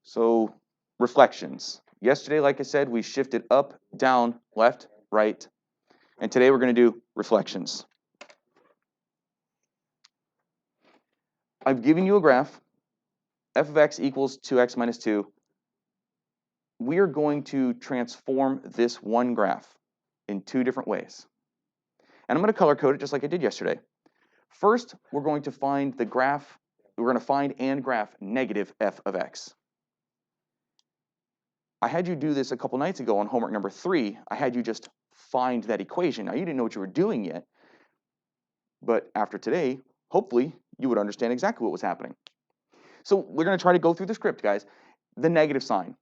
So reflections. Yesterday, like I said, we shifted up, down, left, right, and today we're going to do reflections. I've given you a graph, f of x equals 2x minus 2. We are going to transform this one graph in two different ways. And I'm going to color code it just like I did yesterday. First, we're going to find the graph, we're going to find and graph negative f of x. I had you do this a couple nights ago on homework number 3. I had you just find that equation. Now, you didn't know what you were doing yet, but after today, hopefully, you would understand exactly what was happening. So we're going to try to go through the script, guys. The negative sign.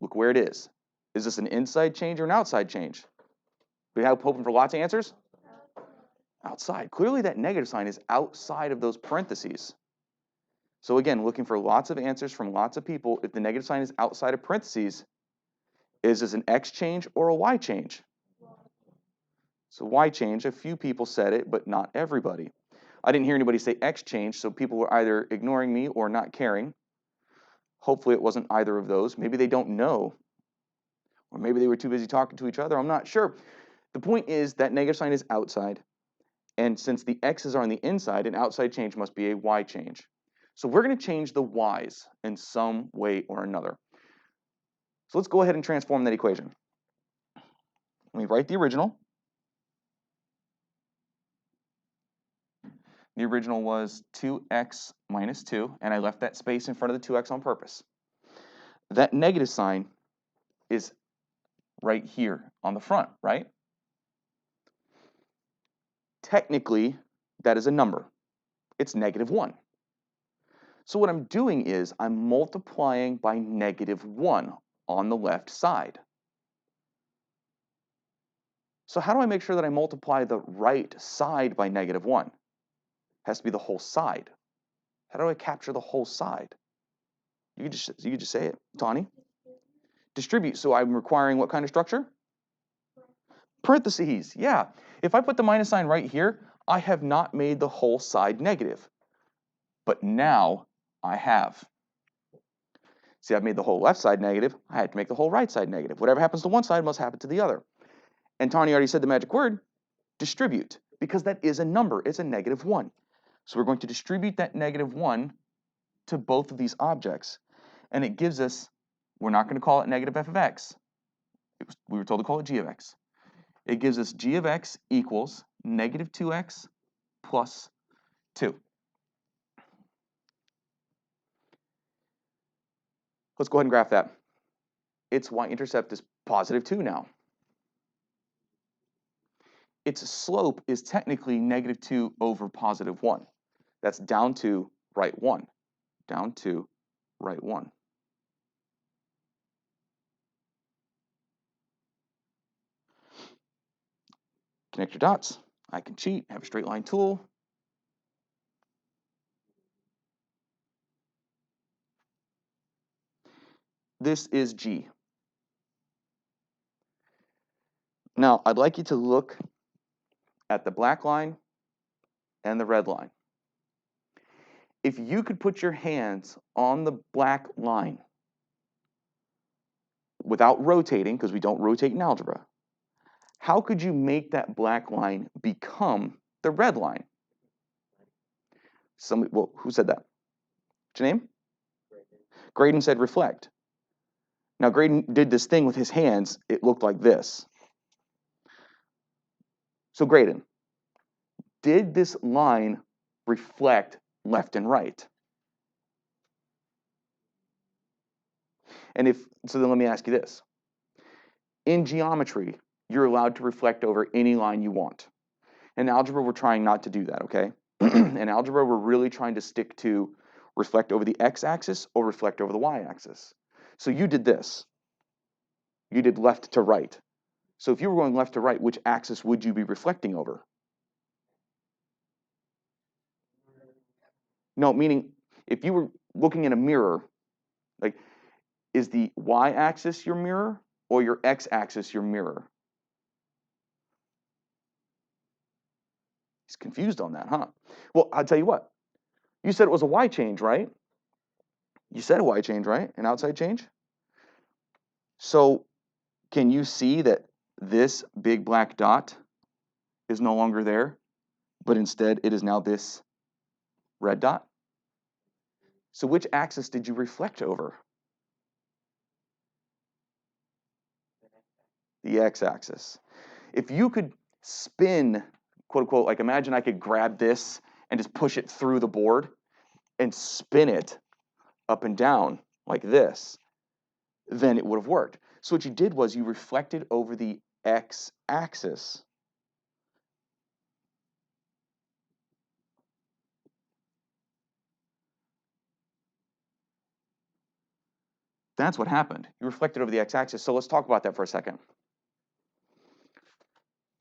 Look where it is. Is this an inside change or an outside change? We have hoping for lots of answers? Outside. Clearly, that negative sign is outside of those parentheses. So again, looking for lots of answers from lots of people. If the negative sign is outside of parentheses, is this an X change or a Y change? So Y change, a few people said it, but not everybody. I didn't hear anybody say X change, so people were either ignoring me or not caring. Hopefully it wasn't either of those. Maybe they don't know, or maybe they were too busy talking to each other. I'm not sure. The point is that negative sign is outside, and since the X's are on the inside, an outside change must be a Y change. So we're going to change the Y's in some way or another. So let's go ahead and transform that equation. Let me write the original. The original was 2x minus 2, and I left that space in front of the 2x on purpose. That negative sign is right here on the front, right? Technically, that is a number. It's -1. So what I'm doing is I'm multiplying by -1 on the left side. So how do I make sure that I multiply the right side by -1? It has to be the whole side. How do I capture the whole side? You could just say it, Tawny. Distribute. So I'm requiring what kind of structure? Parentheses. Yeah. If I put the minus sign right here, I have not made the whole side negative. But now I have. See, I've made the whole left side negative. I had to make the whole right side negative. Whatever happens to one side must happen to the other. And Tawny already said the magic word, distribute, because that is a number. It's a -1. So we're going to distribute that -1 to both of these objects. And it gives us, we're not going to call it negative f of x. We were told to call it g of x. It gives us g of x equals -2x plus 2. Let's go ahead and graph that. Its y-intercept is +2 now. Its slope is technically -2 over +1. That's down to right 1. Down to right 1. Connect your dots. I can cheat, have a straight line tool. This is G. Now, I'd like you to look at the black line and the red line. If you could put your hands on the black line without rotating, because we don't rotate in algebra, how could you make that black line become the red line? Somebody, well, who said that? What's your name? Graydon said reflect. Now, Graydon did this thing with his hands. It looked like this. So, Graydon, did this line reflect left and right? And if so, then let me ask you this. In geometry, you're allowed to reflect over any line you want. In algebra, we're trying not to do that, okay? In algebra, we're really trying to stick to reflect over the x-axis or reflect over the y-axis. So you did this. You did left to right. So if you were going left to right, which axis would you be reflecting over? No, meaning if you were looking in a mirror, like, is the y-axis your mirror or your x-axis your mirror? He's confused on that, huh? Well, I'll tell you what. You said it was a y change, right? You said a y change, right? An outside change? So can you see that this big black dot is no longer there, but instead it is now this red dot? So which axis did you reflect over? The x-axis. If you could spin, quote unquote, like imagine I could grab this and just push it through the board and spin it up and down like this, then it would have worked. So what you did was you reflected over the x-axis. That's what happened. You reflected over the x-axis. So let's talk about that for a second.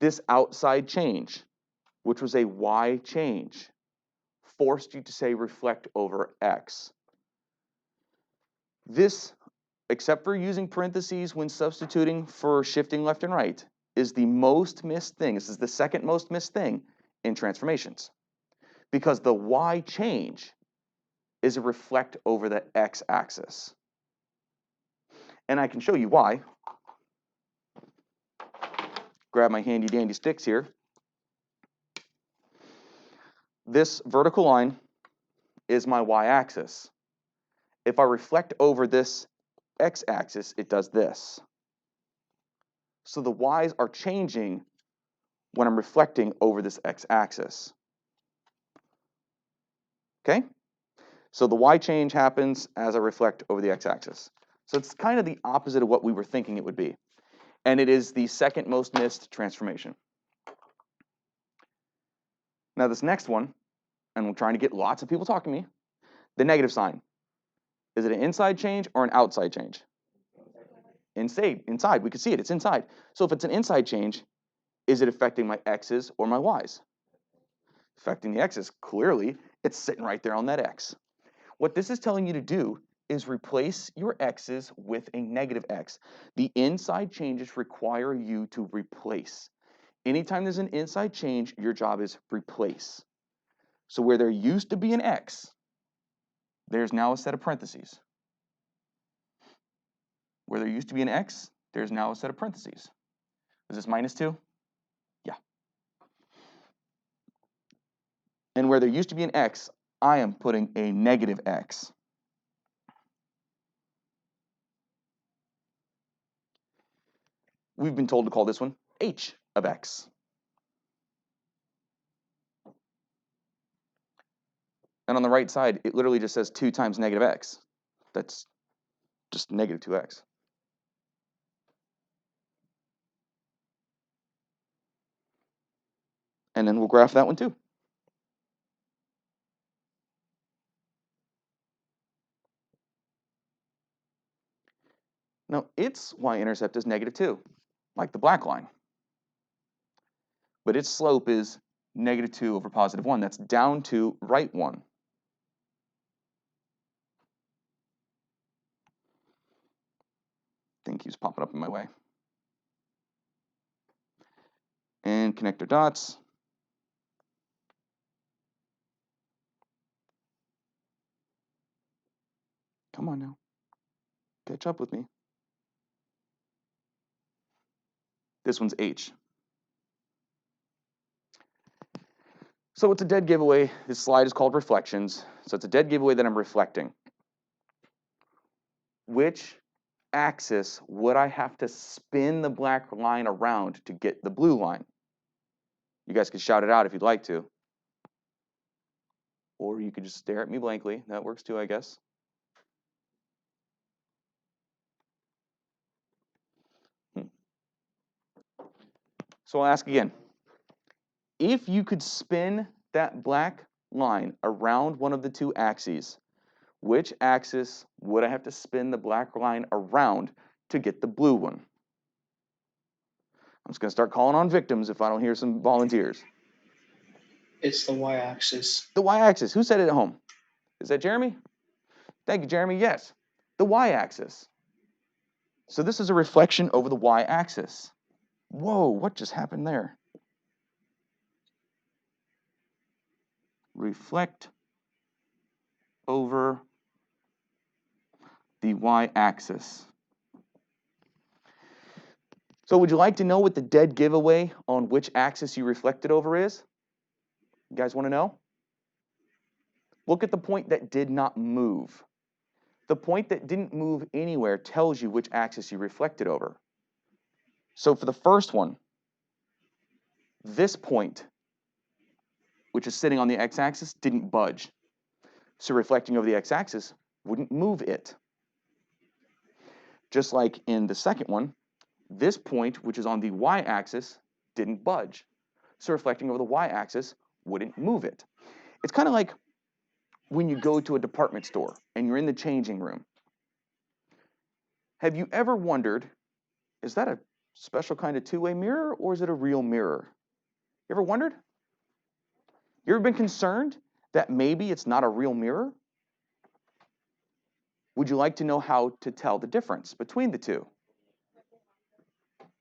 This outside change, which was a y change, forced you to say reflect over x. This, except for using parentheses when substituting for shifting left and right, is the most missed thing. This is the second most missed thing in transformations. Because the y change is a reflect over the x-axis. And I can show you why. Grab my handy dandy sticks here. This vertical line is my y-axis. If I reflect over this x-axis, it does this. So the y's are changing when I'm reflecting over this x-axis. Okay? So the y change happens as I reflect over the x-axis. So it's kind of the opposite of what we were thinking it would be. And it is the second most missed transformation. Now this next one, and I'm trying to get lots of people talking to me, the negative sign. Is it an inside change or an outside change? Inside. We can see it. It's inside. So if it's an inside change, is it affecting my x's or my y's? Affecting the x's. Clearly, it's sitting right there on that x. What this is telling you to do is replace your x's with a negative x. The inside changes require you to replace. Anytime there's an inside change, your job is replace. So where there used to be an x, there's now a set of parentheses. Where there used to be an x, there's now a set of parentheses. Is this minus 2? Yeah. And where there used to be an x, I am putting a negative x. We've been told to call this one h of x. And on the right side, it literally just says 2 times negative x. That's just negative 2x. And then we'll graph that one too. Now, its y-intercept is negative 2, like the black line. But its slope is negative 2 over positive 1. That's down to right 1. Thing keeps popping up in my way. And connect our dots. Come on now. Catch up with me. This one's h. So it's a dead giveaway. This slide is called reflections. So it's a dead giveaway that I'm reflecting. Which axis would I have to spin the black line around to get the blue line? You guys can shout it out if you'd like to. Or you could just stare at me blankly. That works too, I guess. So I'll ask again. If you could spin that black line around one of the two axes, which axis would I have to spin the black line around to get the blue one? I'm just going to start calling on victims if I don't hear some volunteers. It's the y-axis. The y-axis. Who said it at home? Is that Jeremy? Thank you, Jeremy. Yes. The y-axis. So this is a reflection over the y-axis. Whoa, what just happened there? Reflect over y-axis. So would you like to know what the dead giveaway on which axis you reflected over is? You guys want to know? Look at the point that did not move. The point that didn't move anywhere tells you which axis you reflected over. So for the first one, this point, which is sitting on the x-axis, didn't budge. So reflecting over the x-axis wouldn't move it. Just like in the second one, this point, which is on the y-axis, didn't budge. So reflecting over the y-axis wouldn't move it. It's kind of like when you go to a department store and you're in the changing room. Have you ever wondered, is that a special kind of two-way mirror or is it a real mirror? You ever wondered? You ever been concerned that maybe it's not a real mirror? Would you like to know how to tell the difference between the two?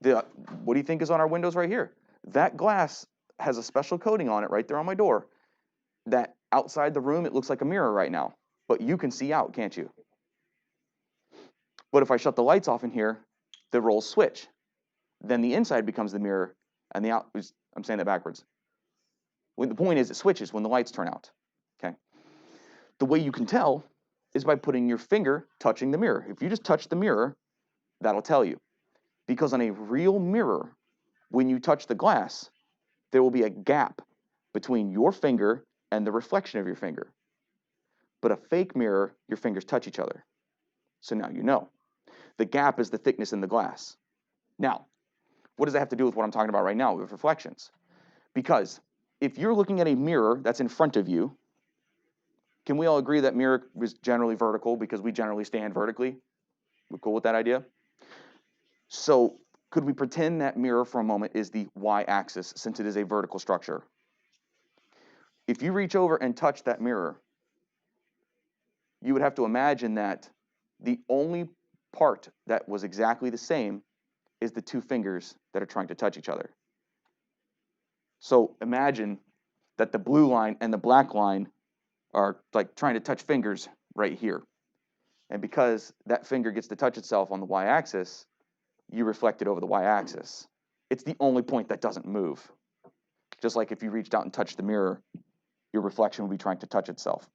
What do you think is on our windows right here? That glass has a special coating on it right there on my door that outside the room it looks like a mirror right now, but you can see out, can't you? But if I shut the lights off in here, the roles switch. Then the inside becomes the mirror and the out, I'm saying that backwards. The point is it switches when the lights turn out, okay? The way you can tell is by putting your finger touching the mirror. If you just touch the mirror, that'll tell you. Because on a real mirror, when you touch the glass, there will be a gap between your finger and the reflection of your finger. But a fake mirror, your fingers touch each other. So now you know. The gap is the thickness in the glass. Now, what does that have to do with what I'm talking about right now with reflections? Because if you're looking at a mirror that's in front of you, can we all agree that mirror is generally vertical because we generally stand vertically? We're cool with that idea? So could we pretend that mirror for a moment is the y-axis since it is a vertical structure? If you reach over and touch that mirror, you would have to imagine that the only part that was exactly the same is the two fingers that are trying to touch each other. So imagine that the blue line and the black line are like trying to touch fingers right here. And because that finger gets to touch itself on the y-axis, you reflect it over the y-axis. It's the only point that doesn't move. Just like if you reached out and touched the mirror, your reflection would be trying to touch itself.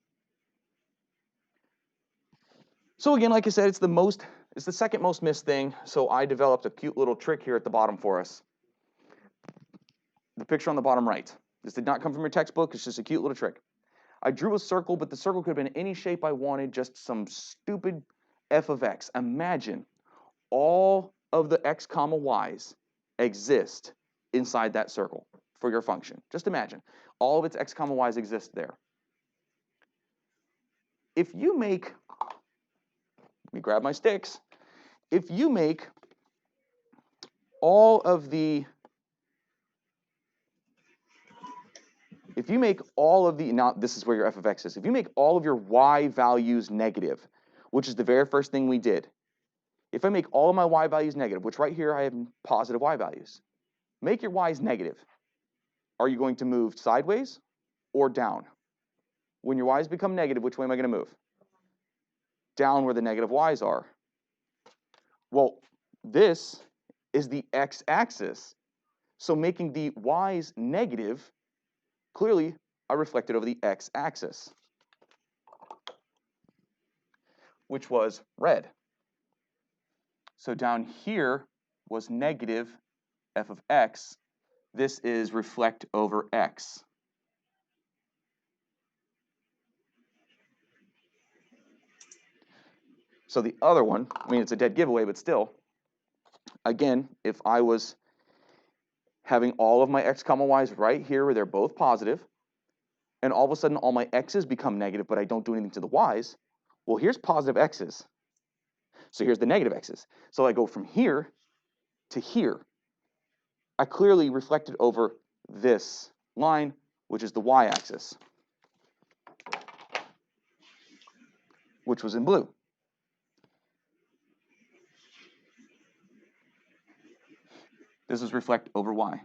So again, like I said, it's the second most missed thing. So I developed a cute little trick here at the bottom for us. The picture on the bottom right. This did not come from your textbook. It's just a cute little trick. I drew a circle, but the circle could have been any shape I wanted, just some stupid f of x. Imagine all of the x comma y's exist inside that circle for your function. Just imagine. All of its x comma y's exist there. If you make, let me grab my sticks. If you make all of the, now this is where your f of x is. If you make all of your y values negative, which is the very first thing we did, if I make all of my y values negative, which right here I have positive y values, make your y's negative. Are you going to move sideways or down? When your y's become negative, which way am I going to move? Down where the negative y's are. Well, this is the x-axis. So making the y's negative, clearly I reflected over the x-axis, which was red. So down here was negative f of x. This is reflect over x. So the other one, I mean, it's a dead giveaway, but still, again, if I was having all of my x comma y's right here where they're both positive, and all of a sudden all my x's become negative, but I don't do anything to the y's, well, here's positive x's. So here's the negative x's. So I go from here to here. I clearly reflected over this line, which is the y-axis, which was in blue. This is reflect over y.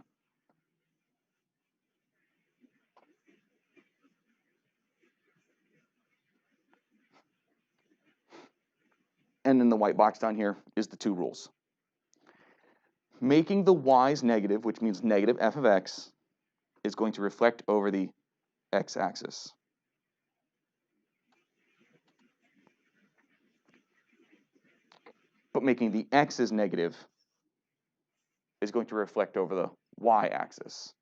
And then the white box down here is the two rules. Making the y's negative, which means negative f of x, is going to reflect over the x-axis. But making the x's negative is going to reflect over the y-axis.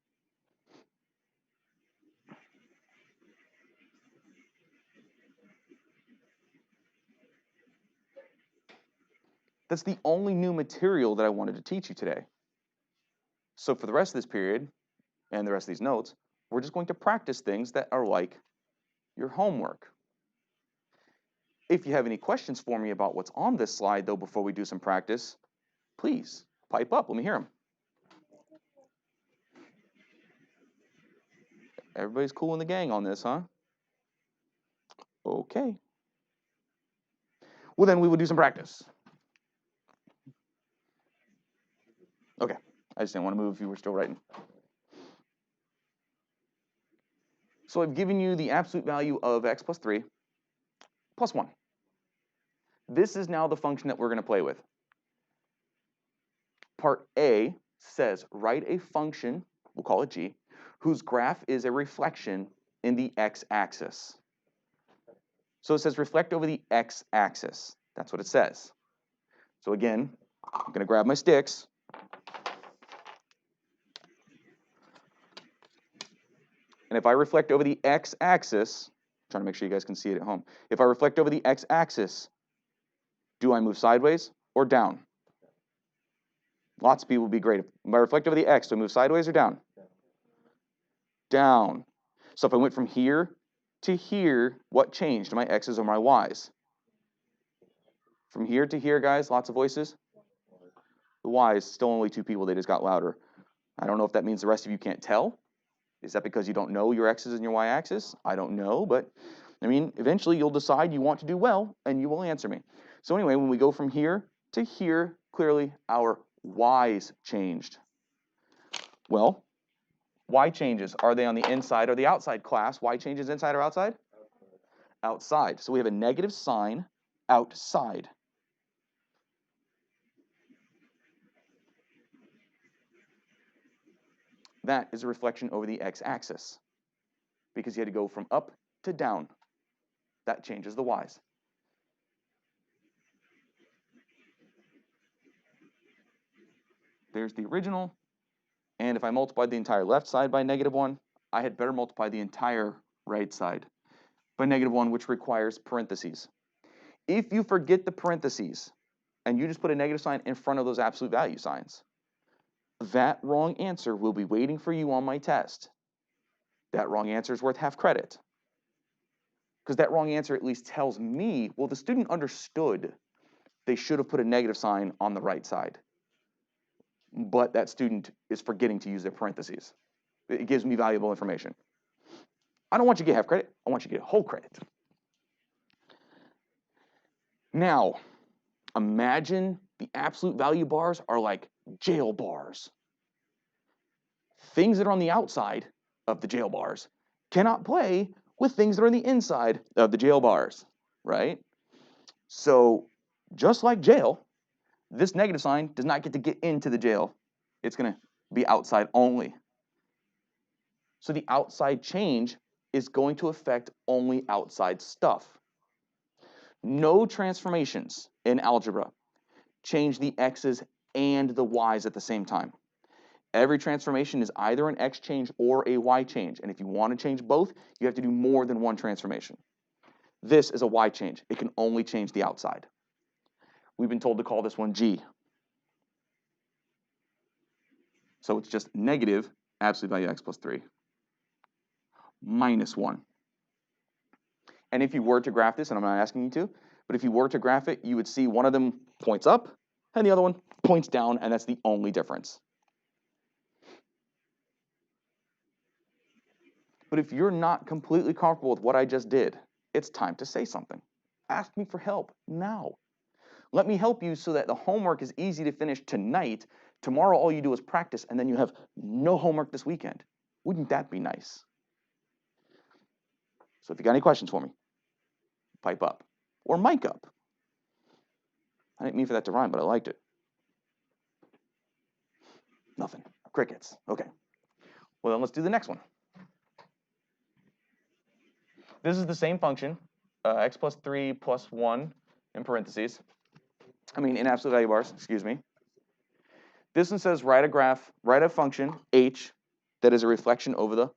That's the only new material that I wanted to teach you today. So for the rest of this period and the rest of these notes, we're just going to practice things that are like your homework. If you have any questions for me about what's on this slide, though, before we do some practice, please pipe up. Let me hear them. Everybody's cool in the gang on this, huh? Okay. Well, then we will do some practice. Okay. I just didn't want to move if you were still writing. So I've given you the absolute value of x plus 3 plus 1. This is now the function that we're going to play with. Part A says write a function, we'll call it g, whose graph is a reflection in the x-axis. So it says reflect over the x-axis. That's what it says. So again, I'm going to grab my sticks. And if I reflect over the x-axis, trying to make sure you guys can see it at home. If I reflect over the x-axis, do I move sideways or down? Lots of people would be great. If I reflect over the x, do I move sideways or down? Down. So if I went from here to here, what changed? My x's or my y's? From here to here, guys, lots of voices. The y's, still only 2 people, they just got louder. I don't know if that means the rest of you can't tell. Is that because you don't know your x's and your y-axis? I don't know, but I mean, eventually you'll decide you want to do well, and you will answer me. So anyway, when we go from here to here, clearly our y's changed. Well, y changes, are they on the inside or the outside, class? Y changes inside or outside? Outside. So we have a negative sign outside. That is a reflection over the x-axis because you had to go from up to down. That changes the y's. There's the original. And if I multiplied the entire left side by -1, I had better multiply the entire right side by -1, which requires parentheses. If you forget the parentheses and you just put a negative sign in front of those absolute value signs, that wrong answer will be waiting for you on my test. That wrong answer is worth half credit. Because that wrong answer at least tells me, well, the student understood they should have put a negative sign on the right side. But that student is forgetting to use their parentheses. It gives me valuable information. I don't want you to get half credit. I want you to get whole credit. Now, imagine the absolute value bars are like jail bars. Things that are on the outside of the jail bars cannot play with things that are on the inside of the jail bars, right? So just like jail, this negative sign does not get to get into the jail. It's going to be outside only. So the outside change is going to affect only outside stuff. No transformations in algebra change the x's and the y's at the same time. Every transformation is either an x change or a y change. And if you want to change both, you have to do more than one transformation. This is a y change. It can only change the outside. We've been told to call this one g. So it's just negative absolute value x plus 3 minus 1. And if you were to graph this, and I'm not asking you to, but if you were to graph it, you would see one of them points up and the other one points down, and that's the only difference. But if you're not completely comfortable with what I just did, it's time to say something. Ask me for help now. Let me help you so that the homework is easy to finish tonight. Tomorrow, all you do is practice, and then you have no homework this weekend. Wouldn't that be nice? So if you got any questions for me, pipe up or mic up. I didn't mean for that to rhyme, but I liked it. Nothing. Crickets. Okay. Well, then let's do the next one. This is the same function, x plus 3 plus 1 in parentheses. In absolute value bars, excuse me. This one says write a function, h, that is a reflection over the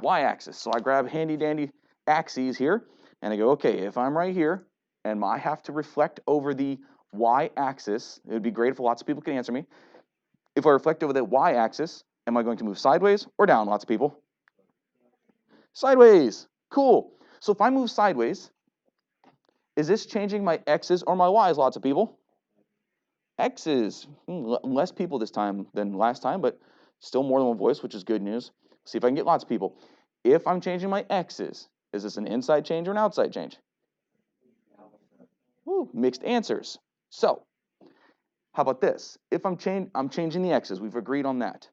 y-axis. So I grab handy-dandy axes here, and I go, okay, if I'm right here, and I have to reflect over the y-axis, it would be great if lots of people could answer me. If I reflect over the y-axis, am I going to move sideways or down, lots of people? Sideways. Cool. So if I move sideways, is this changing my x's or my y's, lots of people? X's. Less people this time than last time, but still more than one voice, which is good news. See if I can get lots of people. If I'm changing my x's, is this an inside change or an outside change? Ooh, mixed answers. So, how about this? If I'm changing the x's, we've agreed on that.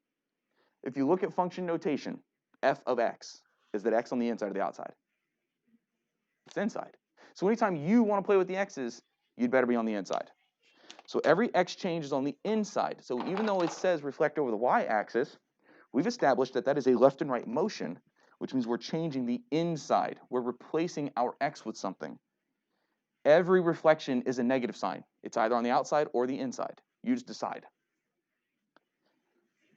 If you look at function notation, f of x, is that x on the inside or the outside? It's inside. So anytime you want to play with the x's, you'd better be on the inside. So every x change is on the inside. So even though it says reflect over the y-axis, we've established that that is a left and right motion, which means we're changing the inside. We're replacing our x with something. Every reflection is a negative sign. It's either on the outside or the inside. You just decide.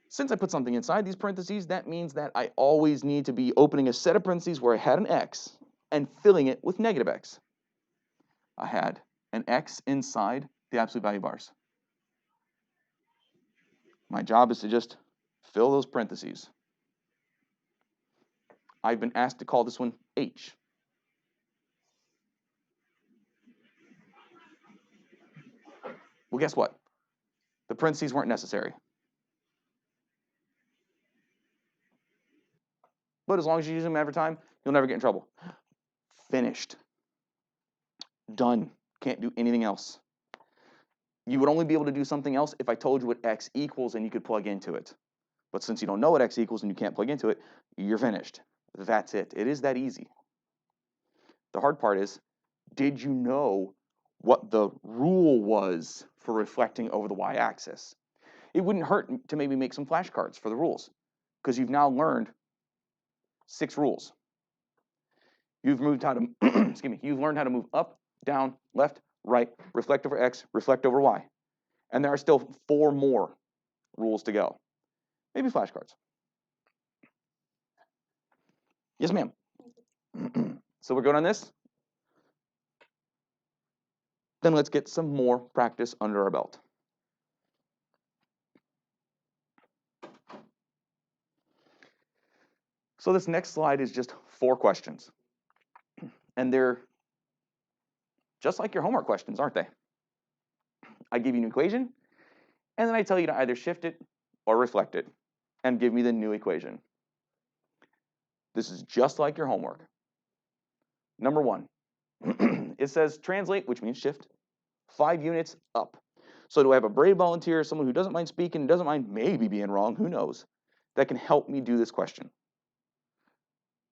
Since I put something inside these parentheses, that means that I always need to be opening a set of parentheses where I had an x and filling it with negative x. I had an x inside the absolute value bars. My job is to just fill those parentheses. I've been asked to call this one h. Well, guess what? The parentheses weren't necessary. But as long as you use them every time, you'll never get in trouble. Finished. Done. Can't do anything else. You would only be able to do something else if I told you what x equals and you could plug into it. But since you don't know what x equals and you can't plug into it, you're finished. That's it. It is that easy. The hard part is, did you know what the rule was for reflecting over the y-axis? It wouldn't hurt to maybe make some flashcards for the rules, because you've now learned 6 rules. You've moved how to, excuse me, you've learned how to move up, down, left, right, reflect over x, reflect over y. And there are still 4 more rules to go. Maybe flashcards. Yes, ma'am. So we're good on this? Then let's get some more practice under our belt. So this next slide is just 4 questions. And they're just like your homework questions, aren't they? I give you an equation, and then I tell you to either shift it or reflect it, and give me the new equation. This is just like your homework. Number 1, it says translate, which means shift, 5 units up. So do I have a brave volunteer, someone who doesn't mind speaking, doesn't mind maybe being wrong, who knows, that can help me do this question?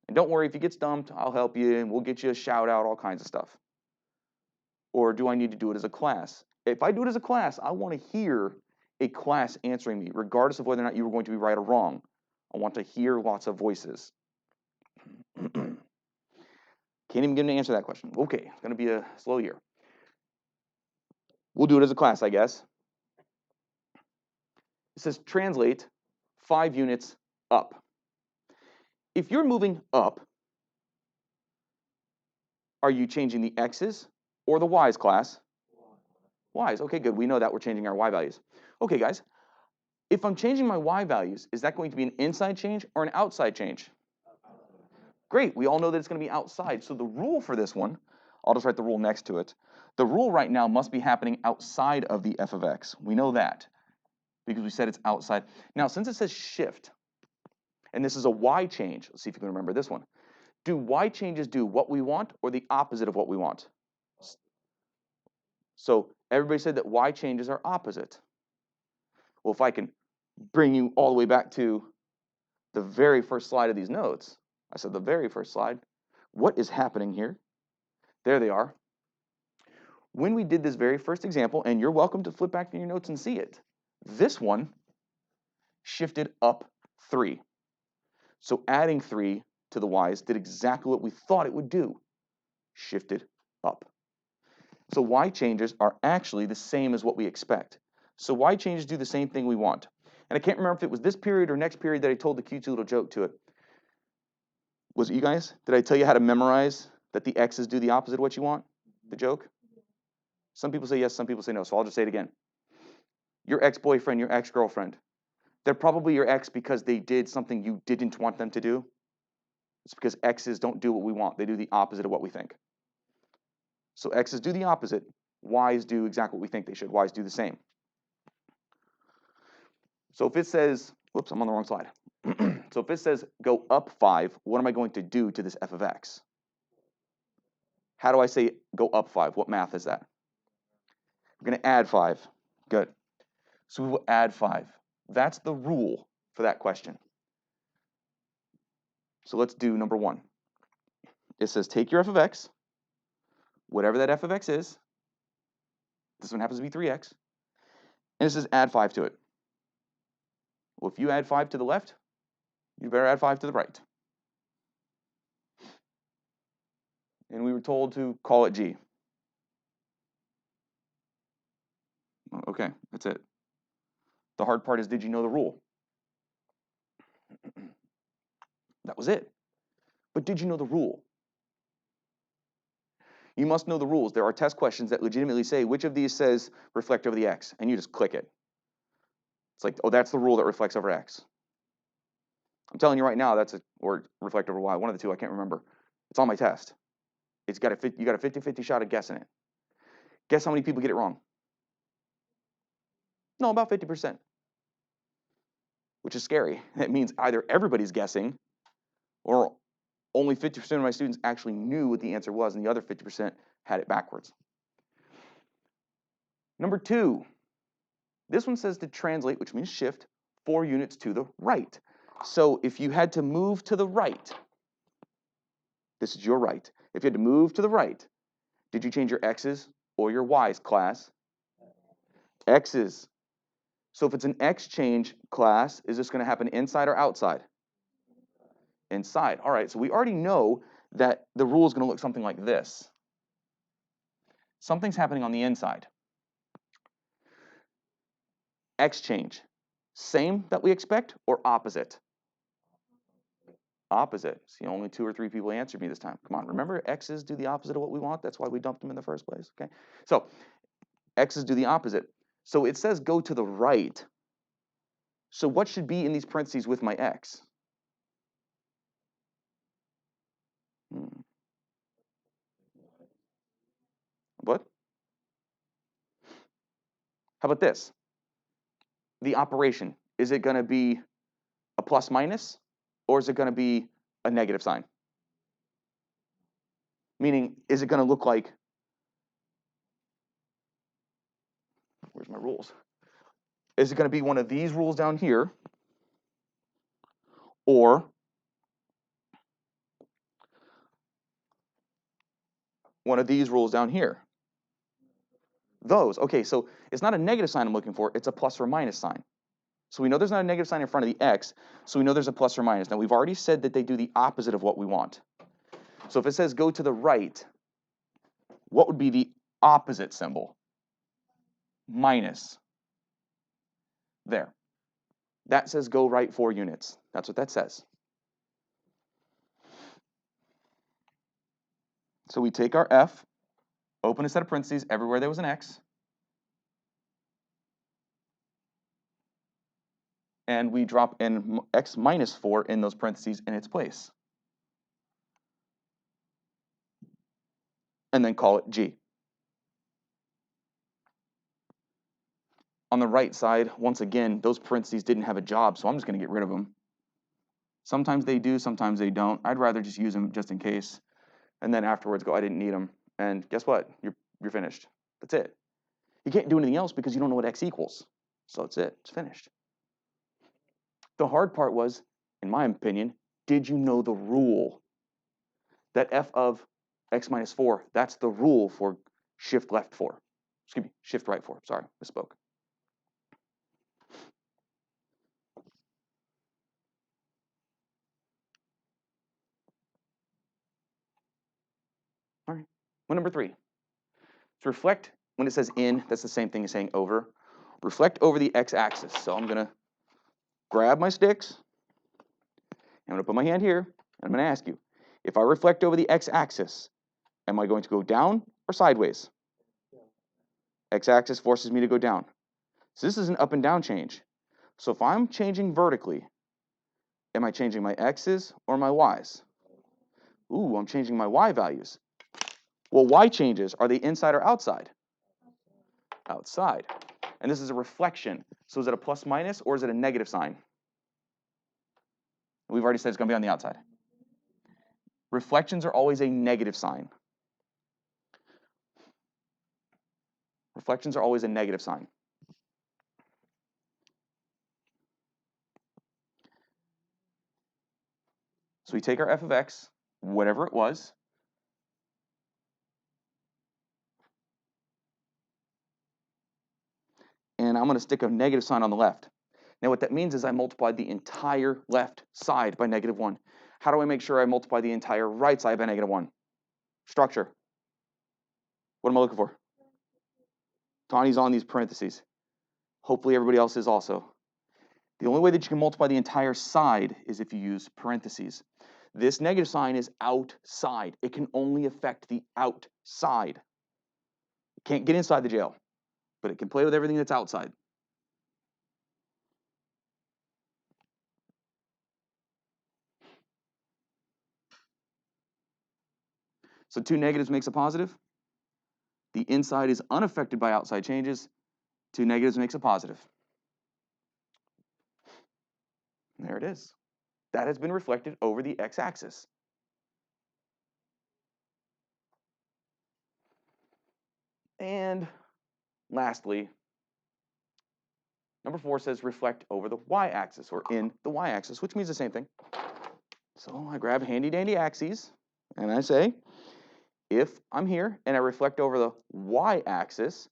And don't worry, if you get stumped, I'll help you, and we'll get you a shout out, all kinds of stuff. Or do I need to do it as a class? If I do it as a class, I want to hear a class answering me, regardless of whether or not you were going to be right or wrong. I want to hear lots of voices. Can't even get an answer to that question. Okay, it's going to be a slow year. We'll do it as a class, I guess. It says translate 5 units up. If you're moving up, are you changing the x's or the y's, class? Y's. Okay, good. We know that we're changing our y values. Okay, guys. If I'm changing my y values, is that going to be an inside change or an outside change? Great. We all know that it's going to be outside. So the rule for this one, I'll just write the rule next to it. The rule right now must be happening outside of the f of x. We know that because we said it's outside. Now, since it says shift, and this is a y change, let's see if you can remember this one. Do y changes do what we want or the opposite of what we want? So everybody said that y changes are opposite. Well, if I can bring you all the way back to the very first slide of these notes, I said the very first slide, what is happening here? There they are. when we did this very first example, and you're welcome to flip back to your notes and see it, this one shifted up 3. So adding 3 to the y's did exactly what we thought it would do, shifted up. So y changes are actually the same as what we expect. So y changes do the same thing we want. And I can't remember if it was this period or next period that I told the cutesy little joke to it. Was it you guys? Did I tell you how to memorize that the x's do the opposite of what you want? The joke? Some people say yes, some people say no, so I'll just say it again. Your ex-boyfriend, your ex-girlfriend, they're probably your ex because they did something you didn't want them to do. It's because x's don't do what we want. They do the opposite of what we think. So x's do the opposite. Y's do exactly what we think they should. Y's do the same. So if it says, whoops, I'm on the wrong slide. So if it says go up 5, what am I going to do to this f of x? How do I say go up 5? What math is that? We're going to add 5. Good. So we will add 5. That's the rule for that question. So let's do number 1. It says take your f of x, whatever that f of x is. This one happens to be 3x. And it says add 5 to it. Well, if you add 5 to the left, you better add 5 to the right. And we were told to call it g. Okay, that's it. The hard part is, did you know the rule? That was it. But did you know the rule? You must know the rules. There are test questions that legitimately say, which of these says reflect over the x? And you just click it. It's like, oh, that's the rule that reflects over x. I'm telling you right now, or reflect over y, one of the two, I can't remember. It's on my test. You got a 50-50 shot at guessing it. Guess how many people get it wrong? No, about 50%. Which is scary. That means either everybody's guessing, or only 50% of my students actually knew what the answer was, and the other 50% had it backwards. Number 2, this one says to translate, which means shift, 4 units to the right. So if you had to move to the right, this is your right. If you had to move to the right, did you change your x's or your y's, class? X's. So if it's an x change, class, is this going to happen inside or outside? Inside. All right, so we already know that the rule is going to look something like this. Something's happening on the inside. X change. Same that we expect or opposite? Opposite. See, only 2 or 3 people answered me this time. Come on, remember x's do the opposite of what we want? That's why we dumped them in the first place, okay? So x's do the opposite. So it says go to the right. So what should be in these parentheses with my x? What? How about this? The operation. Is it going to be a plus minus, or is it going to be a negative sign? Meaning, is it going to look like, where's my rules? Is it going to be one of these rules down here, or one of these rules down here? Those. Okay, so it's not a negative sign I'm looking for, it's a plus or minus sign. So we know there's not a negative sign in front of the x, so we know there's a plus or minus. Now we've already said that they do the opposite of what we want. So if it says go to the right, what would be the opposite symbol? Minus. There. That says go right 4 units. That's what that says. So we take our f, open a set of parentheses everywhere there was an x, and we drop in x minus 4 in those parentheses in its place. And then call it g. On the right side, once again, those parentheses didn't have a job, so I'm just going to get rid of them. Sometimes they do, sometimes they don't. I'd rather just use them just in case. And then afterwards go, I didn't need them. And guess what? You're finished. That's it. You can't do anything else because you don't know what x equals. So that's it. It's finished. The hard part was, in my opinion, did you know the rule? That f of x minus 4, that's the rule for shift left 4. Excuse me, shift right 4. Sorry, misspoke. All right. One number 3. To reflect, when it says in, that's the same thing as saying over. Reflect over the x-axis. So I'm going to grab my sticks. I'm going to put my hand here. And I'm going to ask you, if I reflect over the x-axis, am I going to go down or sideways? X-axis forces me to go down. So this is an up and down change. So if I'm changing vertically, am I changing my x's or my y's? Ooh, I'm changing my y values. Well, y changes, are they inside or outside? Outside. And this is a reflection. So is it a plus minus or is it a negative sign? We've already said it's going to be on the outside. Reflections are always a negative sign. Reflections are always a negative sign. So we take our f of x, whatever it was, and I'm going to stick a negative sign on the left. Now what that means is I multiplied the entire left side by -1. How do I make sure I multiply the entire right side by -1? Structure. What am I looking for? Tawny's on these parentheses. Hopefully everybody else is also. The only way that you can multiply the entire side is if you use parentheses. This negative sign is outside. It can only affect the outside. It can't get inside the jail, but it can play with everything that's outside. So 2 negatives makes a positive. The inside is unaffected by outside changes. 2 negatives makes a positive. There it is. That has been reflected over the x-axis. And lastly, number 4 says reflect over the y-axis or in the y-axis, which means the same thing. So I grab handy dandy axes and I say, if I'm here and I reflect over the y-axis,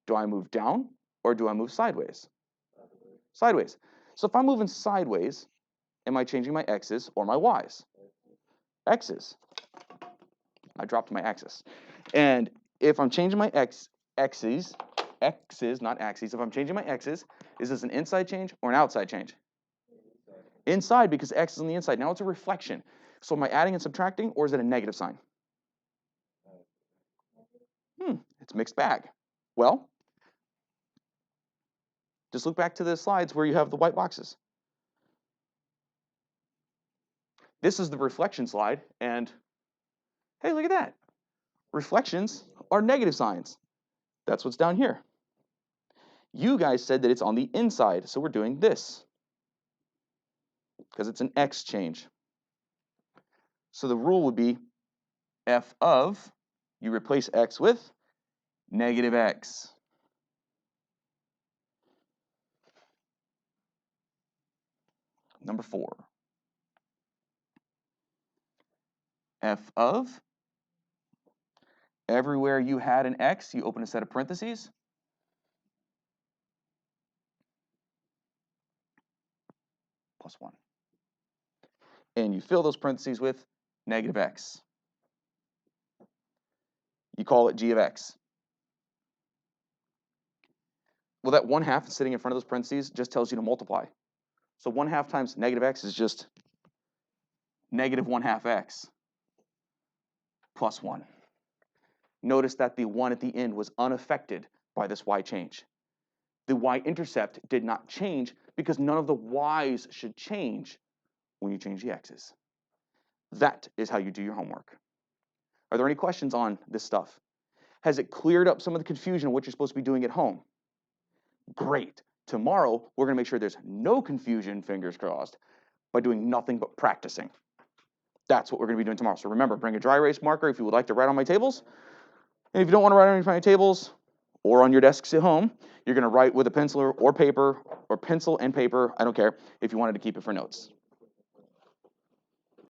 do I move down or do I move sideways? Sideways. So if I'm moving sideways, am I changing my x's or my y's? X's. I dropped my axis. And if I'm changing my x's, not axes, if I'm changing my x's, is this an inside change or an outside change? Inside, because x is on the inside. Now it's a reflection. So am I adding and subtracting or is it a negative sign? It's mixed bag. Well, just look back to the slides where you have the white boxes. This is the reflection slide, and hey, look at that. Reflections are negative signs. That's what's down here. You guys said that it's on the inside, so we're doing this because it's an x change. So the rule would be f of, you replace x with negative x. Number 4. F of, everywhere you had an x, you open a set of parentheses. Plus 1. And you fill those parentheses with negative x. You call it g of x. Well, that 1/2 sitting in front of those parentheses just tells you to multiply. So 1/2 times negative x is just negative 1/2 x plus 1. Notice that the 1 at the end was unaffected by this y change. The y-intercept did not change because none of the y's should change when you change the x's. That is how you do your homework. Are there any questions on this stuff? Has it cleared up some of the confusion of what you're supposed to be doing at home? Great. Tomorrow, we're going to make sure there's no confusion, fingers crossed, by doing nothing but practicing. That's what we're going to be doing tomorrow. So remember, bring a dry erase marker if you would like to write on my tables. And if you don't want to write on my tables or on your desks at home, you're going to write with a pencil or paper or pencil and paper. I don't care if you wanted to keep it for notes.